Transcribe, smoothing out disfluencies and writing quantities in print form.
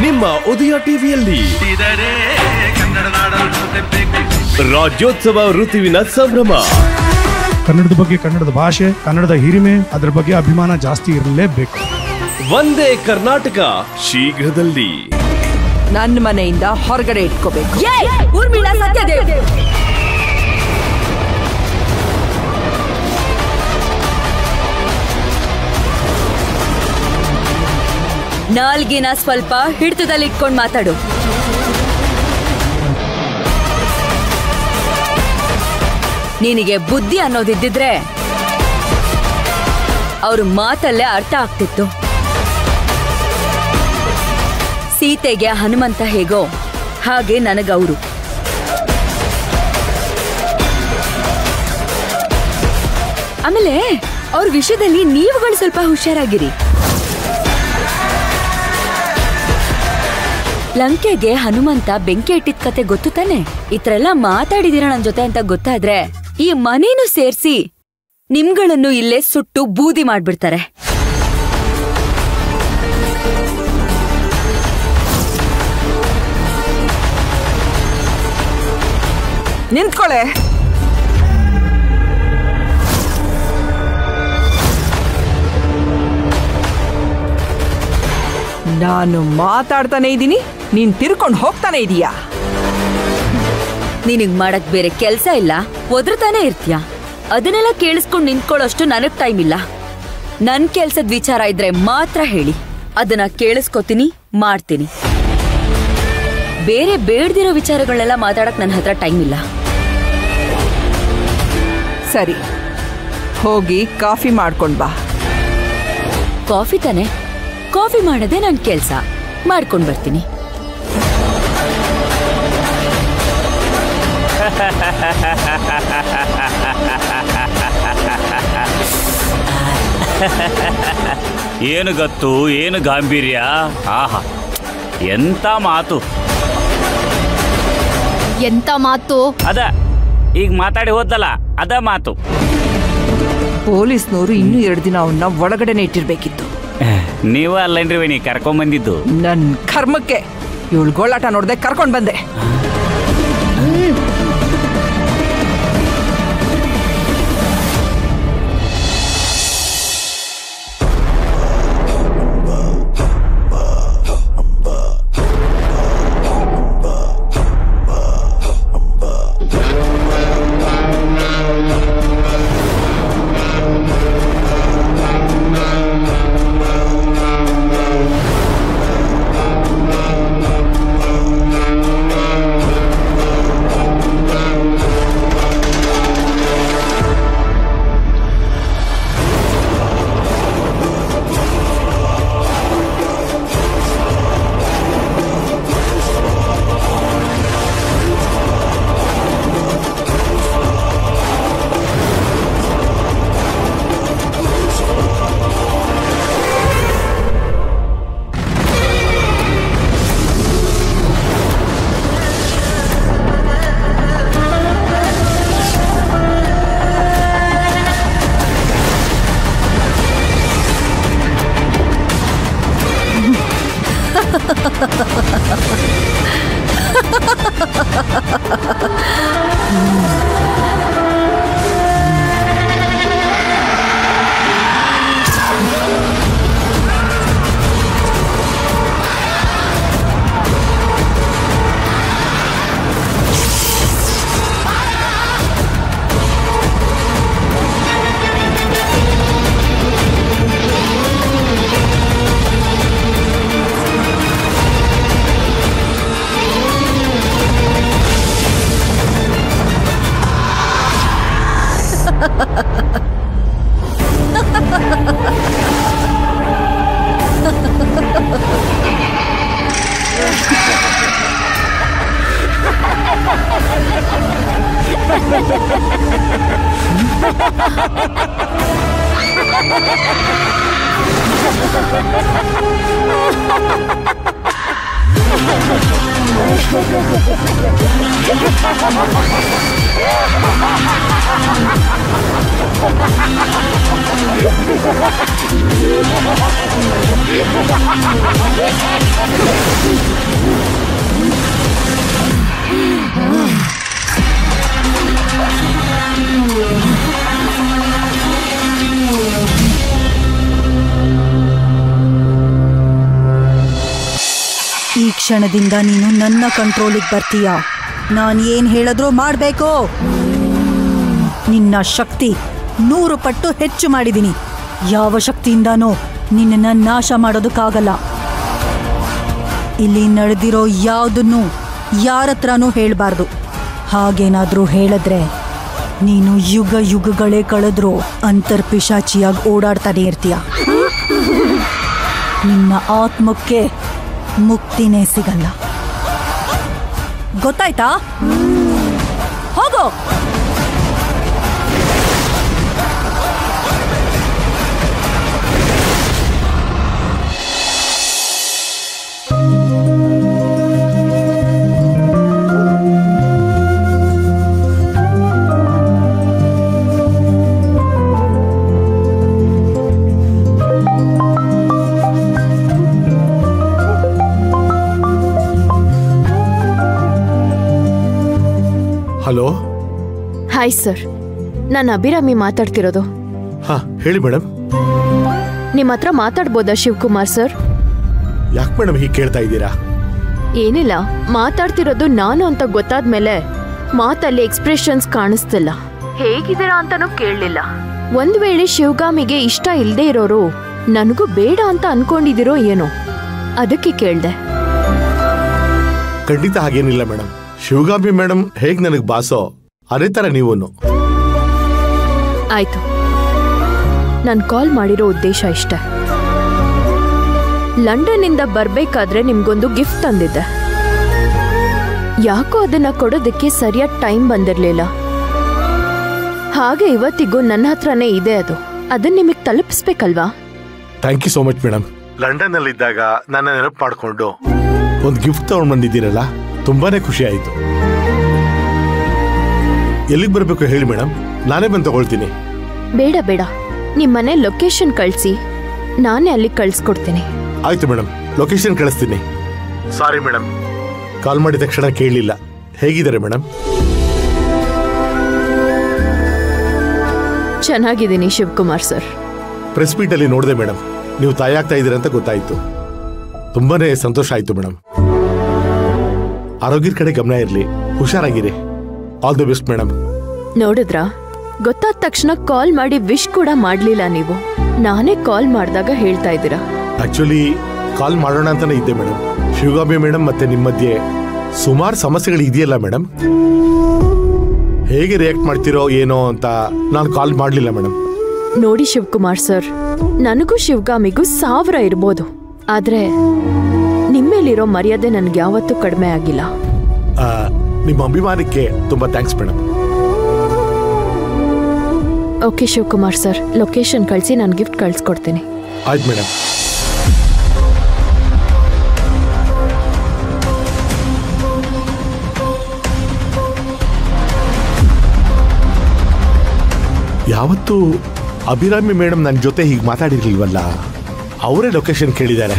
ನಿಮ್ಮ ಉದಯ ಟಿವಿಯಲ್ಲಿ ರಾಜ್ಯೋತ್ಸವ ಋತುವಿನ ಸಂಭ್ರಮ. ಕನ್ನಡದ ಬಗ್ಗೆ, ಕನ್ನಡದ ಭಾಷೆ, ಕನ್ನಡದ ಹಿರಿಮೆ, ಅದರ ಬಗ್ಗೆ ಅಭಿಮಾನ ಜಾಸ್ತಿ ಇರಲೇಬೇಕು. ಒಂದೇ ಕರ್ನಾಟಕ ಶೀಘ್ರದಲ್ಲಿ. ನನ್ನ ಮನೆಯಿಂದ ಹೊರಗಡೆ ಇಟ್ಕೋಬೇಕು. ನಾಲ್ಗಿನ ಸ್ವಲ್ಪ ಹಿಡಿತದಲ್ಲಿ ಇಟ್ಕೊಂಡು ಮಾತಾಡು. ನಿನಗೆ ಬುದ್ಧಿ ಅನ್ನೋದಿದ್ದಿದ್ರೆ ಅವ್ರ ಮಾತಲ್ಲೇ ಅರ್ಥ ಆಗ್ತಿತ್ತು. ಸೀತೆಗೆ ಹನುಮಂತ ಹೇಗೋ ಹಾಗೆ ನನಗವರು. ಆಮೇಲೆ ಅವ್ರ ವಿಷಯದಲ್ಲಿ ನೀವುಗಳು ಸ್ವಲ್ಪ ಹುಷಾರಾಗಿರಿ. ಲಂಕೆಗೆ ಹನುಮಂತ ಬೆಂಕಿ ಇಟ್ಟಿದ್ ಕತೆ ಗೊತ್ತು ತಾನೆ? ಇತರೆಲ್ಲ ಮಾತಾಡಿದೀರ ನನ್ ಜೊತೆ ಅಂತ ಗೊತ್ತಾದ್ರೆ ಈ ಮನೇನು ಸೇರ್ಸಿ ನಿಮ್ಗಳನ್ನು ಇಲ್ಲೇ ಸುಟ್ಟು ಬೂದಿ ಮಾಡ್ಬಿಡ್ತಾರೆ. ನಿಂತ್ಕೊಳ್ಳೆ. ನಾನು ಮಾತಾಡ್ತಾನೆ ಇದ್ದೀನಿ, ನೀನ್ ತಿರ್ಕೊಂಡು ಹೋಗ್ತಾನೆ ಇದೀಯಾ? ನಿನಗ್ ಮಾಡಕ್ ಬೇರೆ ಕೆಲ್ಸ ಇಲ್ಲ, ಒದ್ರತಾನೆ ಇರ್ತೀಯ. ಅದನ್ನೆಲ್ಲ ಕೇಳಿಸ್ಕೊಂಡು ನಿಂತ್ಕೊಳ್ಳೋಷ್ಟು ನನಗ್ ಟೈಮ್ ಇಲ್ಲ. ನನ್ ಕೆಲ್ಸದ ವಿಚಾರ ಇದ್ರೆ ಮಾತ್ರ ಹೇಳಿ, ಅದನ್ನ ಕೇಳಿಸ್ಕೊತೀನಿ, ಮಾಡ್ತೀನಿ. ಬೇರೆ ಬೇಡ್ದಿರೋ ವಿಚಾರಗಳನ್ನೆಲ್ಲ ಮಾತಾಡಕ್ ನನ್ನ ಹತ್ರ ಟೈಮ್ ಇಲ್ಲ. ಸರಿ, ಹೋಗಿ ಕಾಫಿ ಮಾಡ್ಕೊಂಡ್ ಬಾ. ಕಾಫಿ ತಾನೆ? ಕಾಫಿ ಮಾಡೋದೇ ನನ್ ಕೆಲ್ಸ, ಮಾಡ್ಕೊಂಡ್ ಬರ್ತೀನಿ. ಏನು ಗತ್ತು, ಏನು ಗಾಂಭೀರ್ಯ! ಆಹಾ, ಎಂತ ಮಾತು! ಎಂತ ಮಾತು? ಅದ ಈಗ ಮಾತಾಡಿ ಹೋದಲ್ಲ, ಅದ ಮಾತು. ಪೊಲೀಸ್ನವರು ಇನ್ನೂ 2 ದಿನ ಅವನ್ನ ಒಳಗಡೆನೆ ಇಟ್ಟಿರ್ಬೇಕಿತ್ತು. ನೀವ ಅಲ್ಲೇನ್ರಿ ವೇಣಿ ಕರ್ಕೊಂಡ್ಬಂದಿದ್ದು? ನನ್ ಕರ್ಮಕ್ಕೆ ಇವಳು ಗೋಳಾಟ ನೋಡ್ದೆ ಕರ್ಕೊಂಡ್ ಬಂದೆ. ಈ ಕ್ಷಣದಿಂದ ನೀನು ನನ್ನ ಕಂಟ್ರೋಲಿಗೆ ಬರ್ತೀಯ. ನಾನು ಏನು ಹೇಳಿದ್ರೂ ಮಾಡಬೇಕು. ನಿನ್ನ ಶಕ್ತಿ 100 ಪಟ್ಟು ಹೆಚ್ಚು ಮಾಡಿದ್ದೀನಿ. ಯಾವ ಶಕ್ತಿಯಿಂದಾನೂ ನಿನ್ನನ್ನು ನಾಶ ಮಾಡೋದಕ್ಕಾಗಲ್ಲ. ಇಲ್ಲಿ ನಡೆದಿರೋ ಯಾವುದನ್ನು ಯಾರ ಹತ್ರನೂ ಹೇಳಬಾರ್ದು. ಹಾಗೇನಾದರೂ ಹೇಳಿದ್ರೆ ನೀನು ಯುಗಗಳೇ ಕಳೆದ್ರೂ ಅಂತರ್ಪಿಶಾಚಿಯಾಗಿ ಓಡಾಡ್ತಾನೆ ಇರ್ತೀಯ. ನಿನ್ನ ಆತ್ಮಕ್ಕೆ ಮುಕ್ತಿನೇ ಸಿಗಲ್ಲ. ಗೊತ್ತಾಯ್ತಾ? ಹೋಗೋ. ಹಲೋ. ಹಾಯ್ ಸರ್, ನಾನು ಅಭಿರಾಮಿ ಮಾತಾಡ್ತಿರೋದು. ಹಾ, ಹೇಳಿ ಮೇಡಮ್. ನಿಮ್ಮ ಹತ್ರ ಮಾತಾಡ್ಬೋದಾ ಶಿವಕುಮಾರ್ ಸರ್? ಯಾಕೆ ಮೇಡಮ್ ಹೀಗೆ ಕೇಳ್ತಾ ಇದ್ದೀರಾ? ಏನಿಲ್ಲ, ಮಾತಾಡ್ತಿರೋದು ನಾನು ಅಂತ ಗೊತ್ತಾದ್ಮೇಲೆ ಮಾತಲ್ಲಿ ಎಕ್ಸ್ಪ್ರೆಷನ್ಸ್ ಕಾಣಿಸ್ತಿಲ್ಲ. ಹೇಗಿದ್ದೀರಾ ಅಂತಾನೂ ಕೇಳಲಿಲ್ಲ. ಒಂದ್ ವೇಳೆ ಶಿವಗಾಮಿಗೆ ಇಷ್ಟ ಇಲ್ಲದೆ ಇರೋರು ನನಗೂ ಬೇಡ ಅಂತ ಅನ್ಕೊಂಡಿದಿರೋ ಏನೋ, ಅದಕ್ಕೆ ಕೇಳ್ದೆ. ಖಂಡಿತ ಹಾಗೇನಿಲ್ಲ ಮೇಡಮ್. ಶಿವಗಾಮಿ ಮೇಡಮ್ ಹೇಗ್ ನನಗೆ ಬಾಸೋ ಅದೇ ತರ ನೀವೂನು. ಆಯ್ತು, ನಾನು ಕಾಲ್ ಮಾಡಿರೋ ಉದ್ದೇಶ ಇಷ್ಟೇ. ಲಂಡನ್ನಿಂದ ಬರ್ಬೇಕಾದ್ರೆ ನಿಮ್ಗೊಂದು ಗಿಫ್ಟ್ ತಂದಿದ್ದೆ. ಯಾಕೋ ಅದನ್ನ ಕೊಡೋದಕ್ಕೆ ಸರಿಯಾದ ಟೈಮ್ ಬಂದಿರ್ಲಿಲ್ಲ. ಹಾಗೆ ಇವತ್ತಿಗೂ ನನ್ನ ಹತ್ರನೇ ಇದೆ ಅದು. ಅದನ್ನ ನಿಮಗೆ ತಲುಪಿಸ್ಬೇಕಲ್ವಾ? Thank you so much madam. London ಅಲ್ಲಿ ಇದ್ದಾಗ ನನ್ನ ನೆನಪು ಮಾಡ್ಕೊಂಡು ಒಂದು ಗಿಫ್ಟ್ ತಗೊಂಡು ಬಂದಿದ್ದೀರಲ್ಲ, ತುಂಬಾನೇ ಖುಷಿ ಆಯ್ತು. ಎಲ್ಲಿಗೆ ಬರಬೇಕು ಹೇಳಿ ಮೇಡಮ್, ನಾನೇ ಬಂದು ತಗೊಳ್ತೀನಿ. ಬೇಡ ಬೇಡ, ನಿಮ್ಮನೆ ಲೊಕೇಶನ್ ಕಳಿಸಿ, ನಾನೇ ಅಲ್ಲಿಗೆ ಕಳಿಸ್ಕೊಡ್ತೀನಿ. ಆಯ್ತು ಮೇಡಮ್, ಲೊಕೇಶನ್ ಕಳಿಸ್ತೀನಿ. ಸಾರಿ ಮೇಡಮ್, ಕಾಲ್ ಮಾಡಿದ ತಕ್ಷಣ ಕೇಳಲಿಲ್ಲ. ಹೇಗಿದ್ದಾರೆ ಮೇಡಮ್? ಚೆನ್ನಾಗಿದ್ದೀನಿ ಶಿವಕುಮಾರ್ ಸರ್. ಪ್ರೆಸ್ ಮೀಟ್ ಅಲ್ಲಿ ನೋಡಿದೆ ಮೇಡಮ್, ನೀವು ತಾಯಿ ಆಗ್ತಾ ಇದ್ದೀರ ಅಂತ ಗೊತ್ತಾಯ್ತು. ತುಂಬಾನೇ ಸಂತೋಷ ಆಯ್ತು ಮೇಡಮ್. ಆರೋಗ್ಯದ ಕಡೆ ಗಮನ ಇರಲಿ, ಹುಷಾರಾಗಿರಿ. All the best madam. ನೋಡಿದ್ರಾ, ಗೊತ್ತಾದ ತಕ್ಷಣ ಕಾಲ್ ಮಾಡಿ ವಿಶ್ ಕೂಡ ಮಾಡ್ಲಿಲ್ಲ ನೀವು. ನಾನೇ ಕಾಲ್ ಮಾಡಿದಾಗ ಹೇಳ್ತಾ ಇದ್ದೀರಾ. ಆಕ್ಚುಲಿ ಕಾಲ್ ಮಾಡೋಣ ಅಂತಾನೆ ಇದ್ದೆ ಮೇಡಮ್. ಶಿವಗಾಮಿ ಮೇಡಮ್ ಮತ್ತೆ ನಿಮ್ಮ ಮಧ್ಯೆ ಸುಮಾರು ಸಮಸ್ಯೆಗಳು ಇದೆಯಲ್ಲ ಮೇಡಮ್, ಹೇಗೆ ರಿಯಾಕ್ಟ್ ಮಾಡ್ತಿರೋ ಏನೋ ಅಂತ ನಾನು ಕಾಲ್ ಮಾಡಲಿಲ್ಲ ಮೇಡಮ್. ನೋಡಿ ಶಿವಕುಮಾರ್ ಸರ್, ನನಗೂ ಶಿವಗಾಮಿಗೂ 1000 ಇರ್ಬೋದು, ಆದ್ರೆ ನಿಮ್ಮೇಲಿರೋ ಮರ್ಯಾದೆ ನನ್ಗೆ ಯಾವತ್ತೂ ಕಡಿಮೆ ಆಗಿಲ್ಲ. ನಿಮ್ಮ ಅಭಿಮಾನಕ್ಕೆ ತುಂಬಾ thanks madam. Okay Shivakumar sir, location ಕಳಿಸಿ, ನಾನು ಗಿಫ್ಟ್ ಕಳಿಸ್ಕೊಡ್ತೀನಿ. ಆಯ್ತು ಮೇಡಮ್. ಯಾವತ್ತೂ ಅಭಿರಾಮಿ ಮೇಡಮ್ ನನ್ನ ಜೊತೆ ಹೀಗೆ ಮಾತಾಡಿರ್ಲಿಲ್ವಲ್ಲ, ಅವರೇ ಲೊಕೇಶನ್ ಕೇಳಿದ್ದಾರೆ.